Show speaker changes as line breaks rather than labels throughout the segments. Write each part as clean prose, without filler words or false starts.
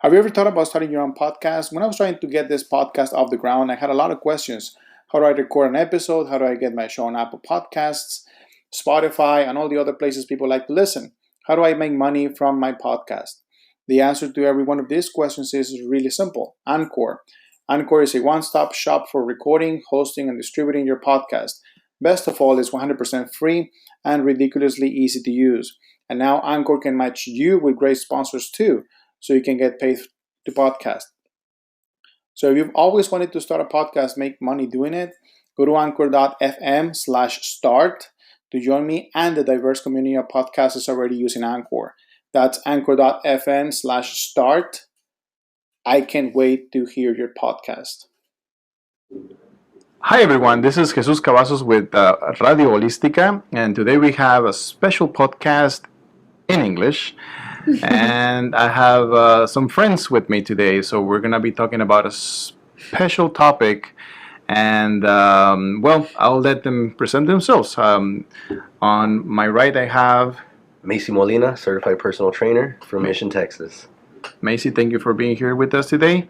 Have you ever thought about starting your own podcast? When I was trying to get this podcast off the ground, I had a lot of questions. How do I record an episode? How do I get my show on Apple Podcasts, Spotify, and all the other places people like to listen? How do I make money from my podcast? The answer to every one of these questions is really simple. Anchor. Anchor is a one-stop shop for recording, hosting, and distributing your podcast. Best of all, it's 100% free and ridiculously easy to use. And now Anchor can match you with great sponsors too, so you can get paid to podcast. So if you've always wanted to start a podcast, make money doing it, go to anchor.fm/start to join me and the diverse community of podcasters already using Anchor. That's anchor.fm/start. I can't wait to hear your podcast.
Hi everyone, this is Jesus Cavazos with Radio Holística, and today we have a special podcast in English. And I have some friends with me today, so we're going to be talking about a special topic. And, I'll let them present themselves. On my right, I have
Macy Molina, certified personal trainer from Mission, Texas.
Macy. Thank you for being here with us today.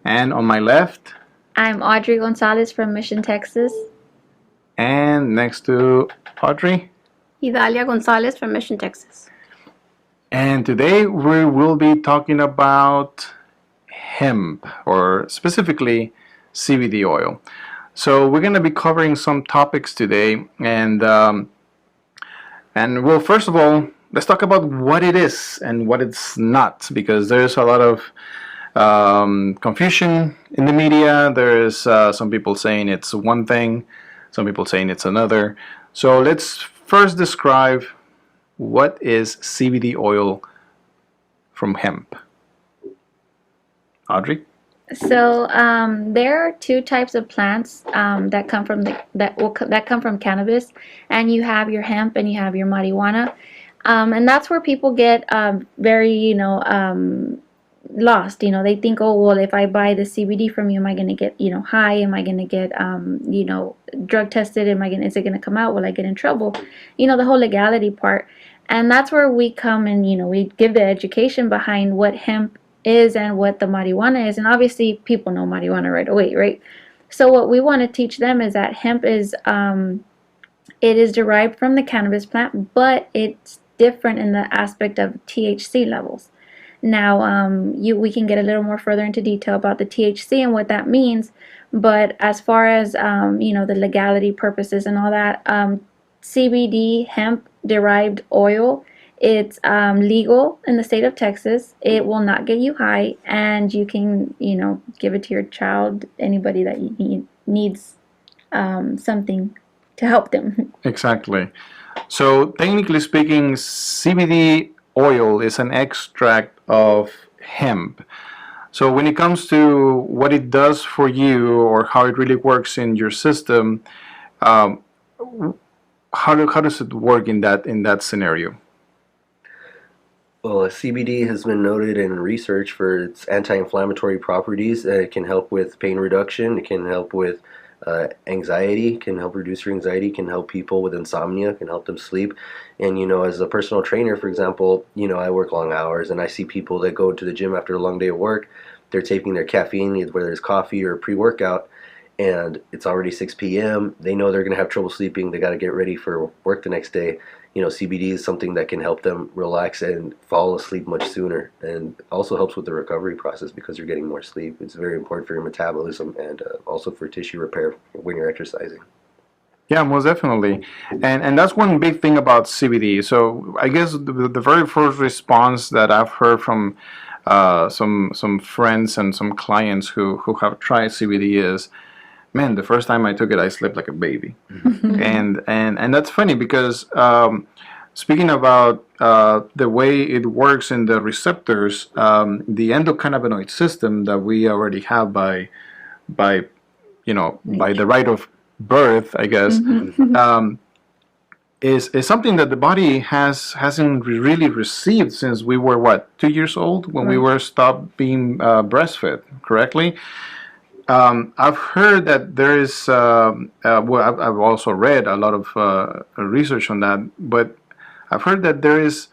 And on my left,
I'm Audrey Gonzalez from Mission, Texas.
And next to Audrey,
Idalia Gonzalez from Mission, Texas.
And today we will be talking about hemp, or specifically CBD oil. So we're going to be covering some topics today, and well, first of all, let's talk about what it is and what it's not, because there's a lot of confusion in the media. There is some people saying it's one thing, some people saying it's another. So let's first describe what is CBD oil from hemp. Audrey?
So there are two types of plants that come from that come from cannabis, and you have your hemp and you have your marijuana, and that's where people get very lost. They think, oh well, if I buy the CBD from you, am I going to get high? Am I going to get drug tested? Is it going to come out? Will I get in trouble? The whole legality part. And that's where we come and, we give the education behind what hemp is and what the marijuana is. And obviously people know marijuana right away, right? So what we want to teach them is that hemp is, it is derived from the cannabis plant, but it's different in the aspect of THC levels. Now, we can get a little more further into detail about the THC and what that means. But as far as, the legality purposes and all that, CBD, hemp-derived oil, it's legal in the state of Texas. It will not get you high, and you can, give it to your child, anybody that needs something to help them.
Exactly. So technically speaking, CBD oil is an extract of hemp. So when it comes to what it does for you or how it really works in your system, how does it work in that scenario?
Well, CBD has been noted in research for its anti-inflammatory properties. It can help with pain reduction. It can help with anxiety, can help reduce your anxiety, can help people with insomnia, can help them sleep. And, as a personal trainer, for example, I work long hours, and I see people that go to the gym after a long day of work. They're taking their caffeine, whether it's coffee or pre-workout, and it's already 6 p.m. They know they're going to have trouble sleeping. They got to get ready for work the next day. CBD is something that can help them relax and fall asleep much sooner, and also helps with the recovery process because you're getting more sleep. It's very important for your metabolism and also for tissue repair when you're exercising.
Yeah, most definitely. And that's one big thing about CBD. So I guess the very first response that I've heard from some friends and some clients who have tried CBD is, man, the first time I took it, I slept like a baby. and that's funny because speaking about the way it works in the receptors, the endocannabinoid system that we already have by the right of birth, I guess, is something that the body hasn't really received since we were 2 years old when we were stopped being breastfed, correctly? I've heard that there is, I've also read a lot of research on that, but I've heard that there is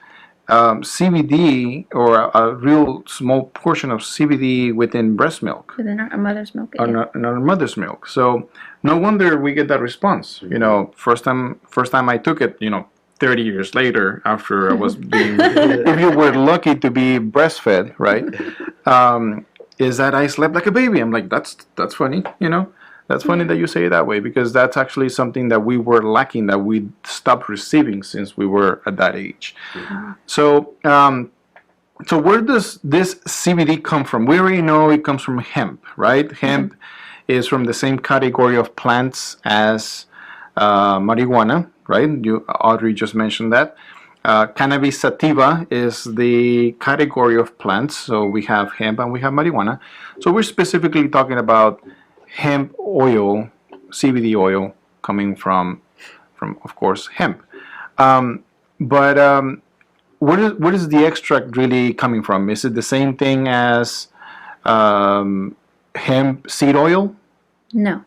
CBD or a real small portion of CBD within breast milk
Within our mother's milk.
or
Yeah.
in our mother's milk. So no wonder we get that response. You know, first time I took it, 30 years later after I was being, if you were lucky to be breastfed, right? Is that I slept like a baby. I'm like, that's funny. That's funny that you say it that way because that's actually something that we were lacking, that we stopped receiving since we were at that age. So, so where does this CBD come from? We already know it comes from hemp, right? Hemp is from the same category of plants as marijuana, right? Audrey just mentioned that. Cannabis sativa is the category of plants. So we have hemp and we have marijuana. So we're specifically talking about hemp oil, CBD oil, coming from of course hemp. But what is the extract really coming from? Is it the same thing as hemp seed oil?
No.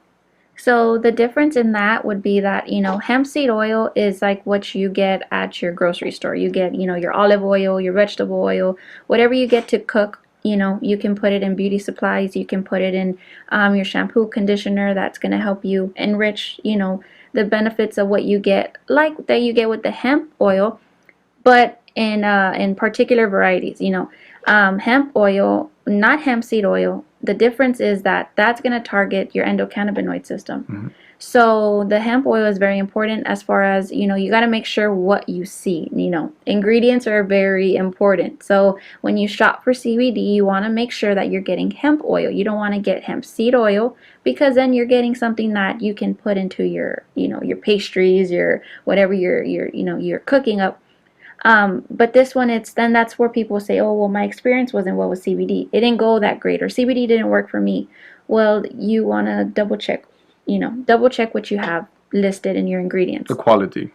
So the difference in that would be that, hemp seed oil is like what you get at your grocery store. You get, your olive oil, your vegetable oil, whatever you get to cook, you can put it in beauty supplies. You can put it in your shampoo, conditioner. That's going to help you enrich, the benefits of what you get, like that you get with the hemp oil, but in particular varieties. Hemp oil, not hemp seed oil. The difference is that that's going to target your endocannabinoid system. So the hemp oil is very important as far as, you got to make sure what you see. Ingredients are very important. So when you shop for CBD, you want to make sure that you're getting hemp oil. You don't want to get hemp seed oil because then you're getting something that you can put into your, your pastries, your whatever you're cooking up. But this one, that's where people say, oh, well, my experience wasn't well with CBD. It didn't go that great, or CBD didn't work for me. Well, you want to double check what you have listed in your ingredients.
The quality.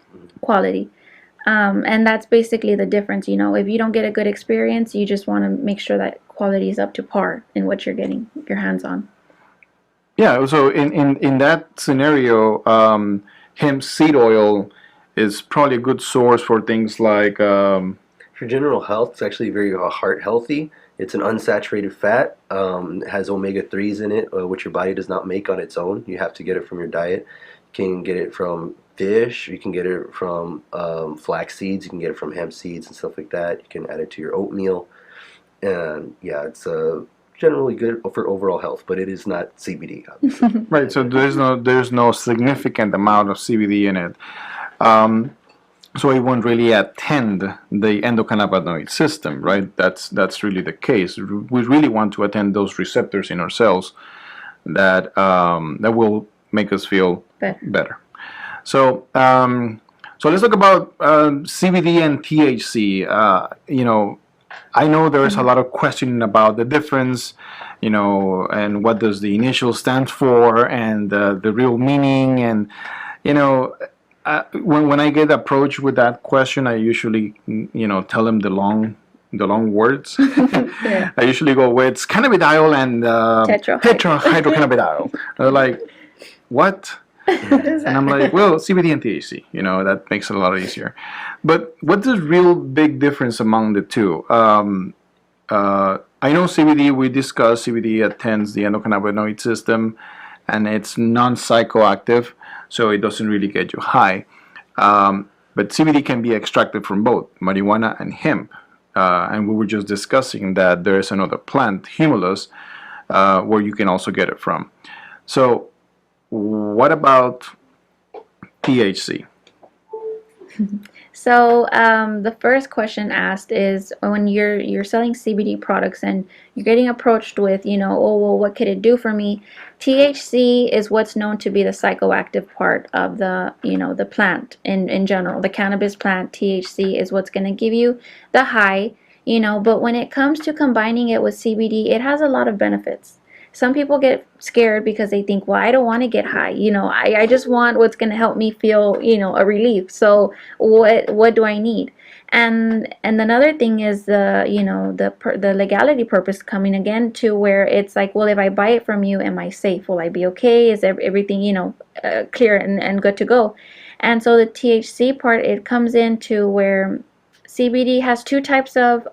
And that's basically the difference. If you don't get a good experience, you just want to make sure that quality is up to par in what you're getting your hands on.
Yeah, so in that scenario, hemp seed oil is probably a good source for things like
For general health, it's actually very heart healthy. It's an unsaturated fat. It has omega-3s in it, which your body does not make on its own. You have to get it from your diet. You can get it from fish. You can get it from flax seeds. You can get it from hemp seeds and stuff like that. You can add it to your oatmeal. And yeah, it's generally good for overall health, but it is not CBD, obviously.
right. So there's no significant amount of CBD in it. So it won't really attend the endocannabinoid system, right? That's really the case. We really want to attend those receptors in our cells that will make us feel better. So so let's talk about CBD and THC. I know there's a lot of questioning about the difference, and what does the initial stand for, and the real meaning, and when I get approached with that question, I usually tell them the long words.
Yeah.
I usually go with cannabidiol and tetrahydrocannabidiol. They're like, what? And I'm like, well, CBD and THC. That makes it a lot easier. But what's the real big difference among the two? I know CBD. We discussed CBD attends the endocannabinoid system, and it's non-psychoactive, so it doesn't really get you high. But CBD can be extracted from both marijuana and hemp. And we were just discussing that there is another plant, humulus, where you can also get it from. So what about THC?
So the first question asked is when you're selling CBD products and you're getting approached with, oh, well, what could it do for me? THC is what's known to be the psychoactive part of the, the plant in general. The cannabis plant, THC, is what's going to give you the high, but when it comes to combining it with CBD, it has a lot of benefits. Some people get scared because they think, well, I don't want to get high. I just want what's going to help me feel, a relief. So what do I need? And another thing is the legality purpose coming again to where it's like, well, if I buy it from you, am I safe? Will I be okay? Is everything, clear and good to go? And so the THC part, it comes into where CBD has two types of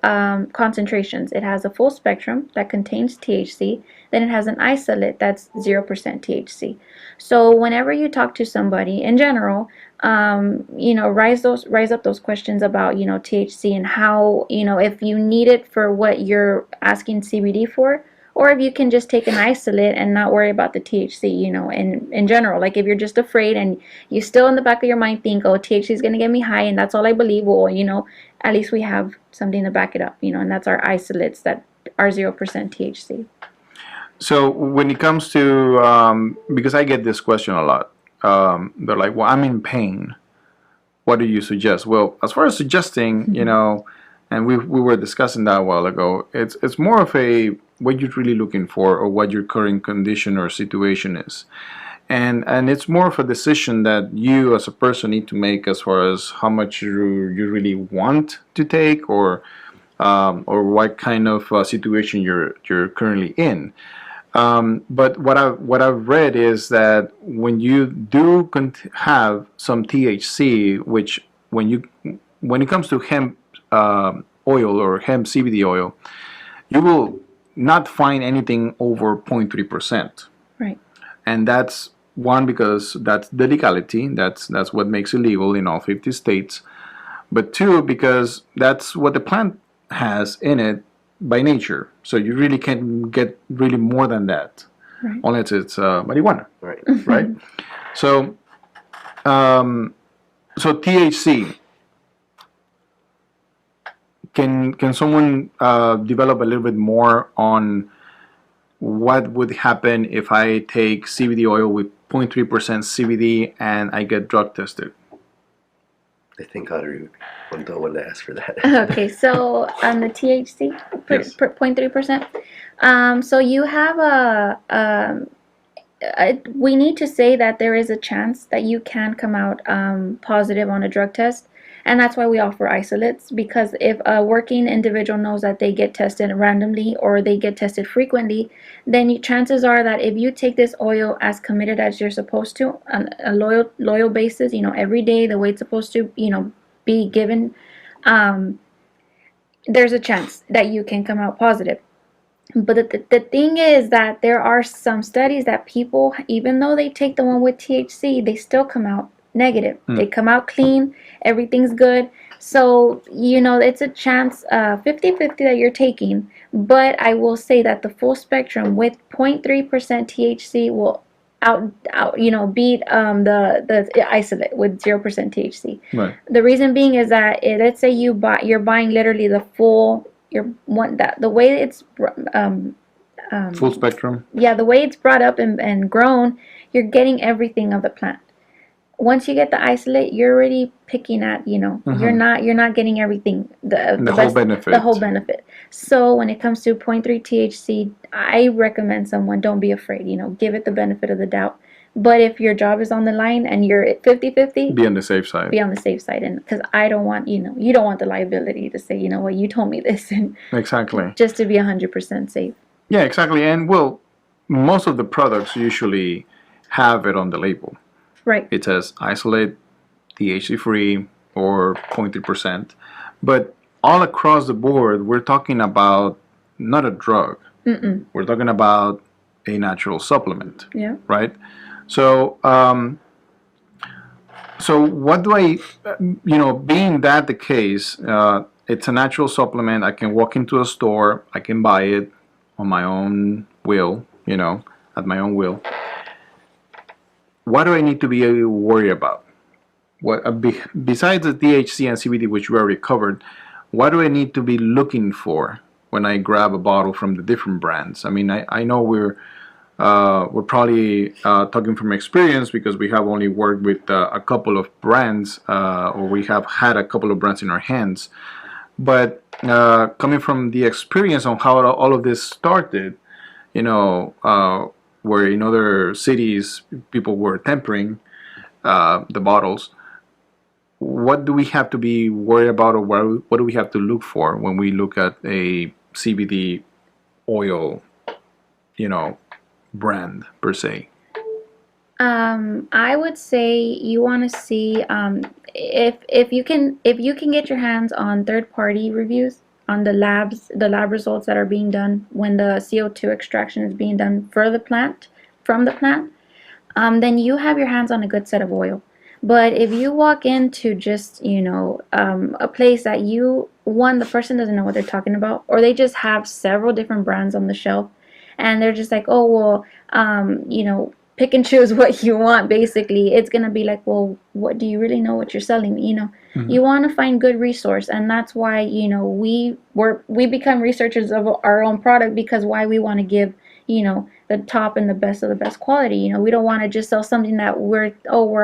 concentrations. It has a full spectrum that contains THC. Then it has an isolate that's 0% THC. So whenever you talk to somebody in general, rise up those questions about THC and how if you need it for what you're asking CBD for, or if you can just take an isolate and not worry about the THC, in general. Like if you're just afraid and you still in the back of your mind think, oh, THC is going to get me high and that's all I believe, well, at least we have something to back it up, and that's our isolates that are 0% THC.
So when it comes to, because I get this question a lot, they're like, well, I'm in pain. What do you suggest? Well, as far as suggesting, and we were discussing that a while ago, it's more of a what you're really looking for or what your current condition or situation is. And it's more of a decision that you as a person need to make as far as how much you really want to take or what kind of situation you're currently in. But what I've read is that when you do have some THC, which when it comes to hemp oil or hemp CBD oil, you will not find anything over 0.3%.
Right.
And that's one, because that's the legality. That's what makes it legal in all 50 states. But two, because that's what the plant has in it by nature. So you really can't get really more than that,
right,
unless it's marijuana.
Right.
Right. So, so THC. Can someone develop a little bit more on what would happen if I take CBD oil with 0.3% CBD and I get drug tested?
I think Audrey would be the one to ask for that.
Okay, so on the THC,
Yes.
0.3%. So you have we need to say that there is a chance that you can come out positive on a drug test. And that's why we offer isolates, because if a working individual knows that they get tested randomly or they get tested frequently, then chances are that if you take this oil as committed as you're supposed to, on a loyal basis, every day the way it's supposed to, be given, there's a chance that you can come out positive. But the thing is that there are some studies that people, even though they take the one with THC, they still come out negative. They come out clean, everything's good. So it's a chance 50-50 that you're taking. But I will say that the full spectrum with 0.3% THC will beat the isolate with 0% THC.
Right.
The reason being is that let's say you're buying literally the full, the way it's
Full spectrum.
Yeah, the way it's brought up and grown, you're getting everything of the plant. Once you get the isolate, you're already picking at, you're not getting everything, the
whole benefit.
The whole benefit. So when it comes to 0.3 THC, I recommend someone, don't be afraid, give it the benefit of the doubt. But if your job is on the line and you're at 50-50,
Be on the safe side.
Be on the safe side. And because I don't want, you don't want the liability to say, what, you told me this. And
Exactly.
just to be 100% safe.
Yeah, exactly. And well, most of the products usually have it on the label.
Right.
It says isolate, THC free, or 0.3%. But all across the board, we're talking about not a drug.
Mm-mm.
We're talking about a natural supplement.
Yeah.
Right? So, so what do I, being that the case, it's a natural supplement. I can walk into a store, I can buy it on my own will, at my own will. What do I need to be worried about? What besides the THC and CBD, which we already covered, what do I need to be looking for when I grab a bottle from the different brands? I mean, I know we're probably talking from experience because we have only worked with a couple of brands, or we have had a couple of brands in our hands. But coming from the experience on how all of this started, where in other cities people were tempering the bottles, what do we have to be worried about, or what do we have to look for when we look at a CBD oil, brand per se?
I would say you want to see if you can get your hands on third party reviews on the lab results that are being done when the CO2 extraction is being done for the plant from the plant, then you have your hands on a good set of oil. But if you walk into just, a place that the person doesn't know what they're talking about, or they just have several different brands on the shelf, and they're just like, oh, well, pick and choose what you want, basically, it's going to be like, well, what do you really know what you're selling?
Mhm.
You want to find good resource, and that's why, we become researchers of our own product, because why we want to give, the top and the best of the best quality. We don't want to just sell something that we're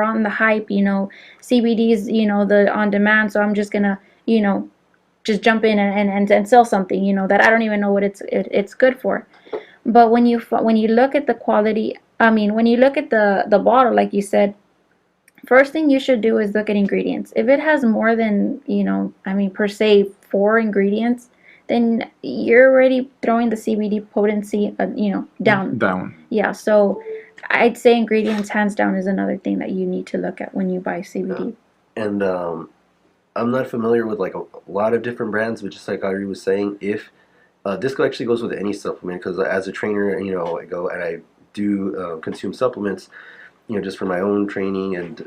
on the hype, CBD's, the on demand, so I'm just gonna, just jump in and sell something, that I don't even know what it's good for. But when you look at the quality, I mean, when you look at the bottle, like you said, first thing you should do is look at ingredients. If it has more than, I mean, per se, 4 ingredients, then you're already throwing the CBD potency, down.
Down.
Yeah, so I'd say ingredients, hands down, is another thing that you need to look at when you buy CBD.
And I'm not familiar with like a lot of different brands, but just like Ari was saying, if this actually goes with any supplement, because as a trainer, I go and I do consume supplements, just for my own training, and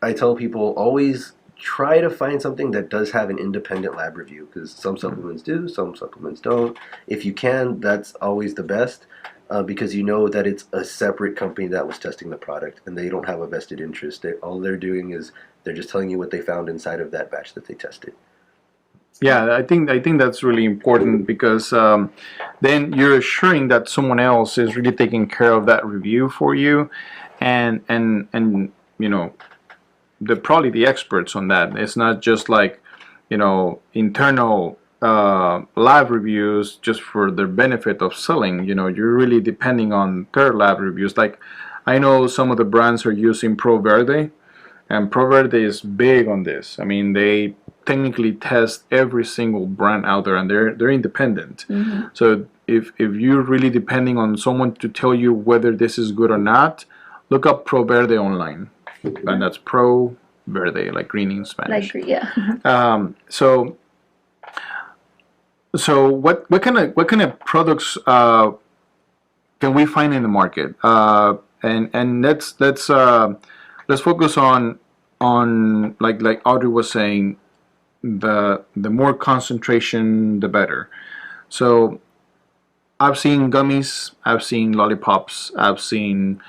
I tell people always try to find something that does have an independent lab review, because some supplements do, some supplements don't. If you can, that's always the best, because you know that it's a separate company that was testing the product, and they don't have a vested interest. All they're doing is they're just telling you what they found inside of that batch that they tested.
Yeah, I think that's really important, because then you're assuring that someone else is really taking care of that review for you, and they're probably the experts on that. It's not just like internal lab reviews just for the benefit of selling. You're really depending on third lab reviews. Like, I know some of the brands are using Pro Verde, and Pro Verde is big on this. I mean, they technically test every single brand out there, and they're independent.
Mm-hmm.
So if you're really depending on someone to tell you whether this is good or not, look up Pro Verde online, and that's Pro Verde, like green in Spanish.
Like, yeah.
So what kind of products can we find in the market? And let's focus on like Audrey was saying, the more concentration, the better. So I've seen gummies, I've seen lollipops, I've seen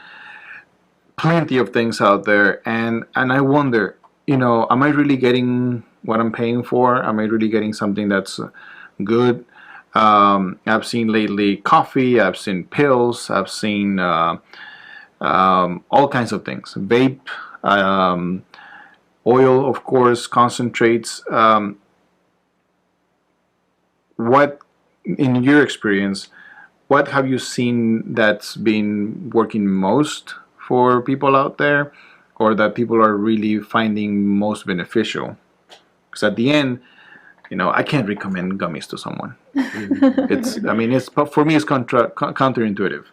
plenty of things out there, and I wonder, am I really getting what I'm paying for? Am I really getting something that's good? I've seen lately coffee, I've seen pills, I've seen all kinds of things, vape, oil, of course, concentrates. What, in your experience, what have you seen that's been working most for people out there, or that people are really finding most beneficial? Because at the end, I can't recommend gummies to someone. It's for me, it's counterintuitive.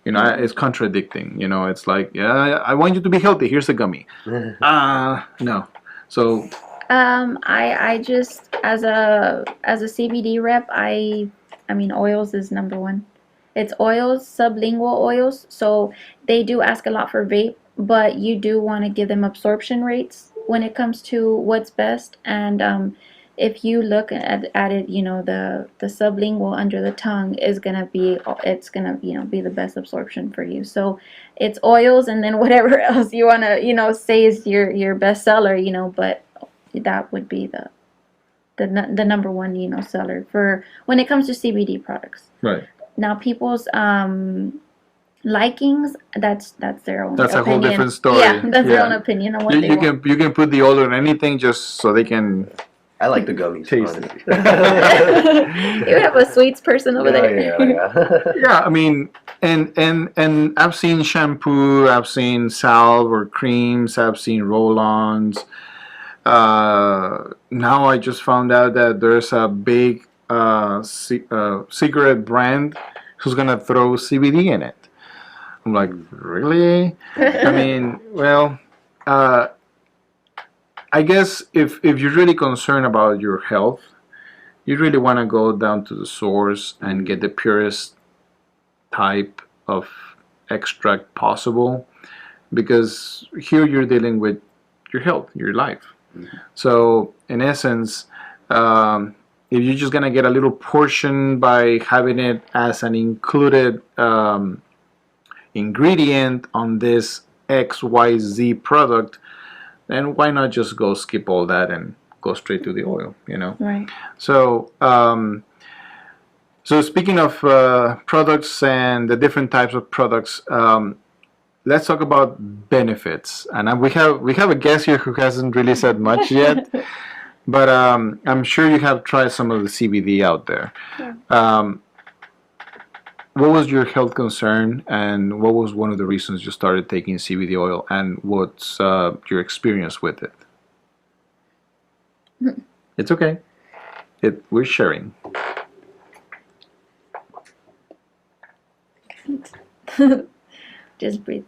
It's contradicting. It's like, yeah, I want you to be healthy. Here's a gummy. No. So
I just, as a CBD rep, I mean, oils is number one. It's oils, sublingual oils. So they do ask a lot for vape, but you do want to give them absorption rates when it comes to what's best. And if you look at it, the sublingual under the tongue is gonna be, be the best absorption for you. So it's oils, and then whatever else you wanna, say is your best seller, but that would be the number one, seller for when it comes to CBD products.
right.
Now, people's likings, that's their own
That's
opinion.
a whole different story.
Yeah, that's their
Yeah.
own opinion on what
You,
they
you
want.
can you can put the oil in anything just so they can
I like the gummies,
taste
honestly.
it.
You have a sweets person over there.
Yeah.
Yeah, I mean, and I've seen shampoo, I've seen salve or creams, I've seen roll-ons. Now I just found out that there's a big cigarette brand who's gonna throw CBD in it. I'm like, really? I mean, well, uh, I guess if you're really concerned about your health, you really want to go down to the source and get the purest type of extract possible, because here you're dealing with your health, your life. So in essence, if you're just gonna get a little portion by having it as an included ingredient on this XYZ product, then why not just go skip all that and go straight to the oil, you know?
Right.
So, so speaking of products and the different types of products, let's talk about benefits. And we have a guest here who hasn't really said much yet, but I'm sure you have tried some of the CBD out there.
Yeah.
What was your health concern, and what was one of the reasons you started taking CBD oil, and what's your experience with it? It's okay. We're sharing.
Just breathe.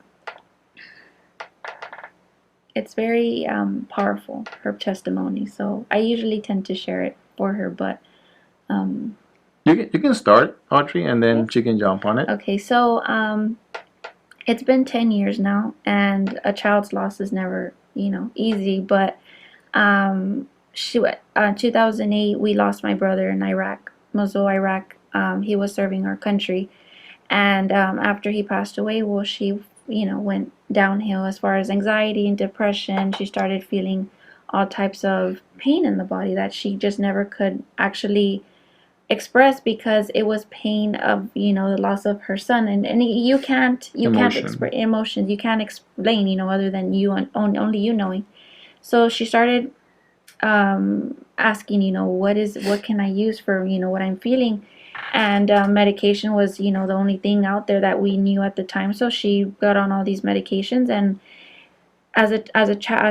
It's very powerful, her testimony. So I usually tend to share it for her, but
You can start, Audrey, and then she can jump on it.
okay. So it's been 10 years now, and a child's loss is never, easy. But 2008, we lost my brother in Iraq, Mosul, Iraq. He was serving our country, and after he passed away, well, she, went downhill as far as anxiety and depression. She started feeling all types of pain in the body that she just never could actually express, because it was pain of the loss of her son, and you can't express emotions, you can't explain other than you only you knowing. So she started asking, what can I use for what I'm feeling, and medication was the only thing out there that we knew at the time. So she got on all these medications, and as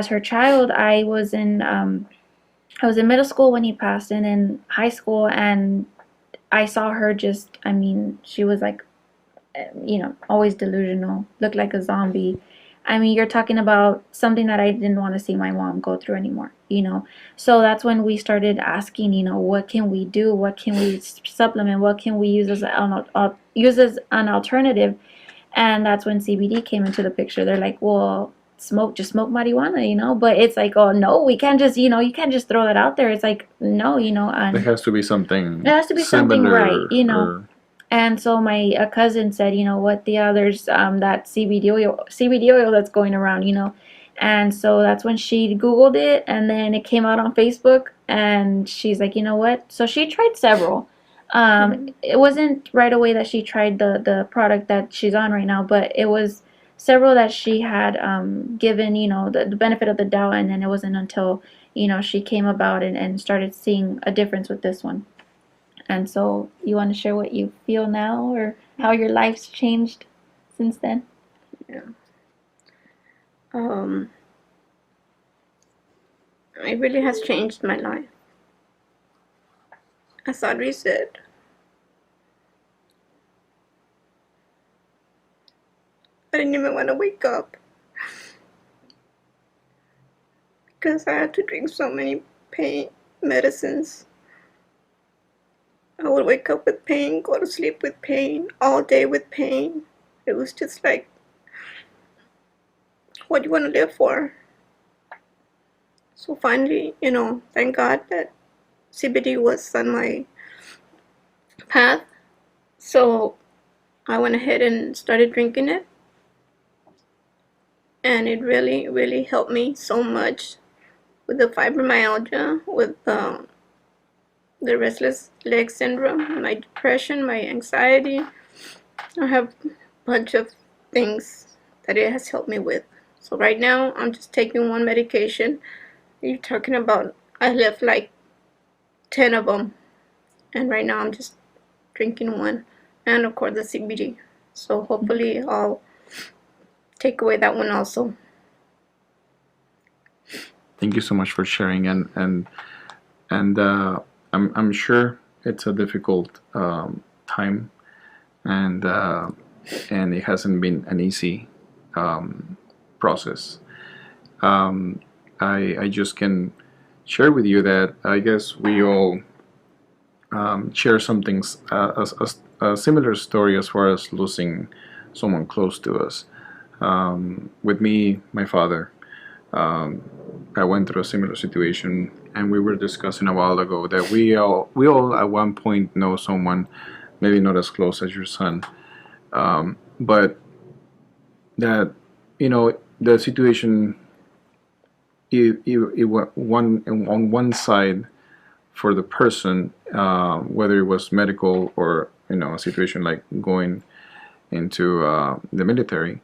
her child, I was in middle school when he passed, and in high school, and I saw her just, she was like, always delusional, looked like a zombie. You're talking about something that I didn't want to see my mom go through anymore, So that's when we started asking, what can we do? What can we supplement? What can we use as an alternative? And that's when CBD came into the picture. They're like, well, just smoke marijuana, but it's like, oh no, we can't just, you can't just throw that out there. It's like, no, and
There has to be something.
there has to be something right,
or-
And so my cousin said, what the others, that CBD oil that's going around, and so that's when she Googled it, and then it came out on Facebook, and she's like, you know what? So she tried several. It wasn't right away that she tried the product that she's on right now, but it was several that she had given, the benefit of the doubt, and then it wasn't until, she came about and started seeing a difference with this one. And so you want to share what you feel now, or how your life's changed since then?
Yeah. It really has changed my life. As Audrey said, I didn't even want to wake up because I had to drink so many pain medicines. I would wake up with pain, go to sleep with pain, all day with pain. It was just like, what do you want to live for? So finally, thank God that CBD was on my path. So I went ahead and started drinking it. And it really, really helped me so much with the fibromyalgia, with the restless leg syndrome, my depression, my anxiety. I have a bunch of things that it has helped me with. So right now, I'm just taking one medication. You're talking about, I left like 10 of them. And right now, I'm just drinking one. And of course, the CBD. So hopefully, I'll take away that one also.
Thank you so much for sharing, and I'm sure it's a difficult time, and and it hasn't been an easy process. I just can share with you that I guess we all share some things, a similar story as far as losing someone close to us. With me, my father, I went through a similar situation, and we were discussing a while ago that we all at one point know someone, maybe not as close as your son, but that the situation, it one on one side for the person, whether it was medical or a situation like going into the military,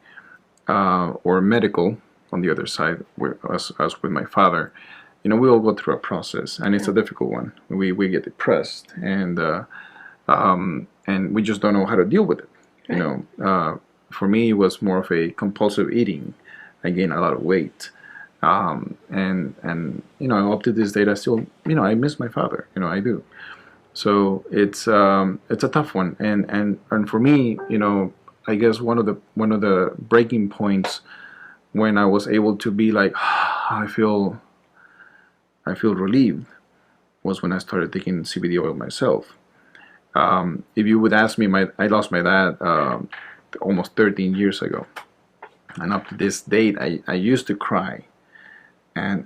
or medical on the other side, as with my father. We all go through a process, and it's a difficult one. We get depressed, and we just don't know how to deal with it. For me, it was more of a compulsive eating. I gained a lot of weight, and up to this date, I still I miss my father. I do. So it's a tough one, and for me, I guess one of the breaking points when I was able to be like, I feel relieved, was when I started taking CBD oil myself. If you would ask me, I lost my dad almost 13 years ago, and up to this date, I used to cry and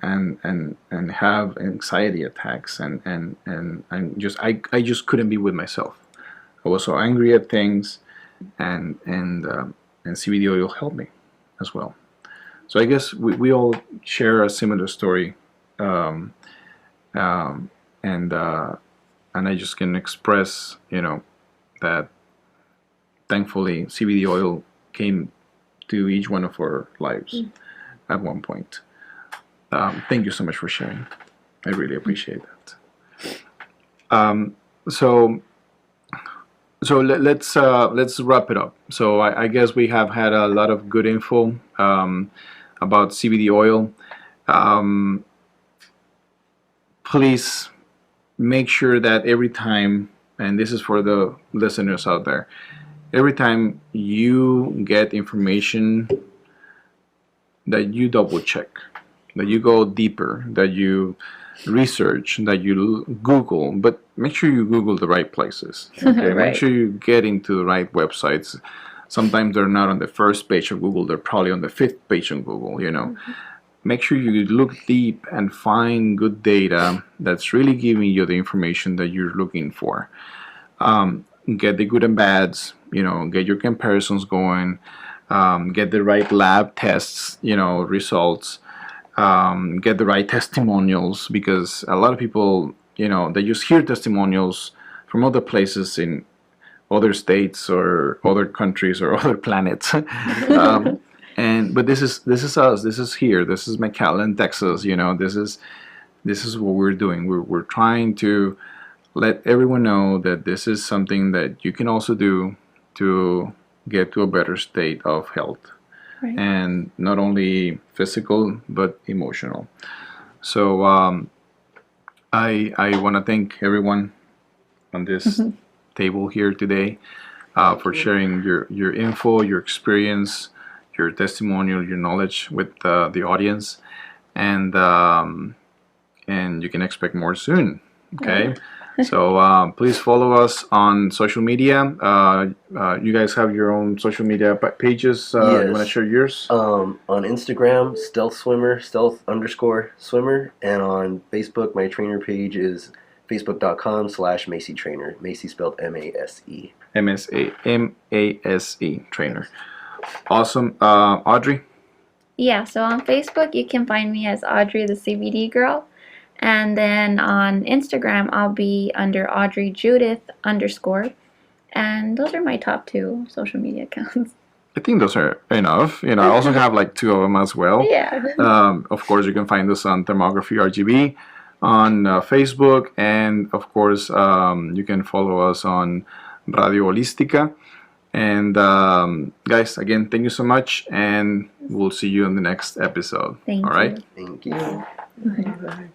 have anxiety attacks, and I just couldn't be with myself. I was so angry at things, and CBD oil helped me as well. So I guess we all share a similar story, and I just can express that thankfully CBD oil came to each one of our lives at one point. Thank you so much for sharing. I really appreciate that. So let's wrap it up. So I guess we have had a lot of good info about CBD oil. Please make sure that every time, and this is for the listeners out there, every time you get information, that you double check, that you go deeper, that you research, that you Google, but make sure you Google the right places. Okay?
Right.
Make sure you get into the right websites. Sometimes they're not on the first page of Google, they're probably on the 5th page of Google. Make sure you look deep and find good data that's really giving you the information that you're looking for. Get the good and bads, get your comparisons going, get the right lab tests, results, get the right testimonials, because a lot of people, they just hear testimonials from other places in other states or other countries or other planets. But this is us. This is here. This is McAllen, Texas. This is what we're doing. We're trying to let everyone know that this is something that you can also do to get to a better state of health,
Right.
and not only physical but emotional. So I want to thank everyone on this table here today for sharing your info, your experience, your testimonial, your knowledge with the audience, and you can expect more soon. Okay. So please follow us on social media. You guys have your own social media pages. You want to
Yes.
share yours?
On Instagram, stealth_swimmer, and on Facebook, my trainer page is facebook.com/Macy Trainer. Macy spelled M-A-S-E.
M-A-S-E trainer. Awesome. Audrey?
Yeah, so on Facebook, you can find me as Audrey the CBD Girl. And then on Instagram, I'll be under Audrey Judith _. And those are my top 2 social media accounts.
I think those are enough. I also have like 2 of them as well.
Yeah.
Of course, you can find us on Thermography RGB on Facebook, and of course, you can follow us on Radio Holística. And guys, again, thank you so much, and we'll see you in the next episode.
Thank
All right?
you.
Thank you.
Bye.